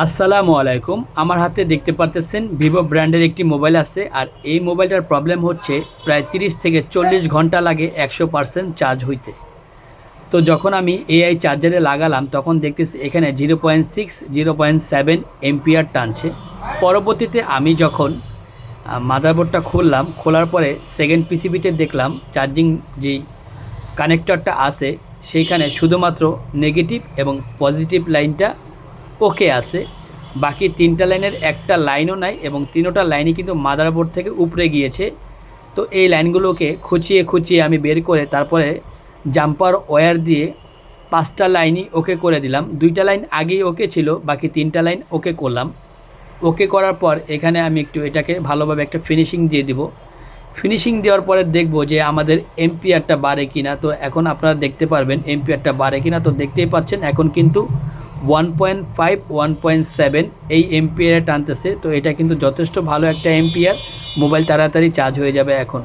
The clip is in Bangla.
আসসালামু আলাইকুম। আমার হাতে দেখতে পারতেছেন ভিভো ব্র্যান্ডের একটি মোবাইল আছে, আর এই মোবাইলটার প্রবলেম হচ্ছে প্রায় 30 থেকে 40 ঘন্টা লাগে 100% চার্জ হইতে। তো যখন আমি এআই চার্জারে লাগালাম তখন দেখতেছি এখানে 0.6 0.7 এম্পিয়ার টানছে। পরবর্তীতে আমি যখন মাদারবোর্ডটা খুললাম, খোলার পরে সেকেন্ড পিসিবিতে দেখলাম চার্জিং যেই কানেক্টরটা আছে সেইখানে শুধুমাত্র নেগেটিভ এবং পজিটিভ লাইনটা ওকে আছে, বাকি তিনটা লাইনের একটা লাইনও নাই এবং তিনোটা লাইনই কিন্তু মাদারবোর্ড থেকে উপরে গিয়েছে। তো এই লাইনগুলোকে খুঁচিয়ে খুঁচিয়ে আমি বের করে তারপরে জাম্পার ওয়্যার দিয়ে 5টা লাইনই ওকে করে দিলাম। 2টা লাইন আগেই ওকে ছিল, বাকি 3টা লাইন ওকে করলাম। ওকে করার পর এখানে আমি একটু এটাকে ভালোভাবে একটা ফিনিশিং দিয়ে দিব। ফিনিশিং দেওয়ার পরে দেখব যে আমাদের এম্পিয়ারটা বাড়ে কিনা। তো এখন আপনারা দেখতে পারবেন এম্পিয়ারটা বাড়ে কিনা। তো দেখতেই পাচ্ছেন এখন কিন্তু 1.5 1.7 এই এম্পিয়ারে টানতেছে। তো এটা কিন্তু যথেষ্ট ভালো একটা এম্পিয়ার, মোবাইল তাড়াতাড়ি চার্জ হয়ে যাবে এখন।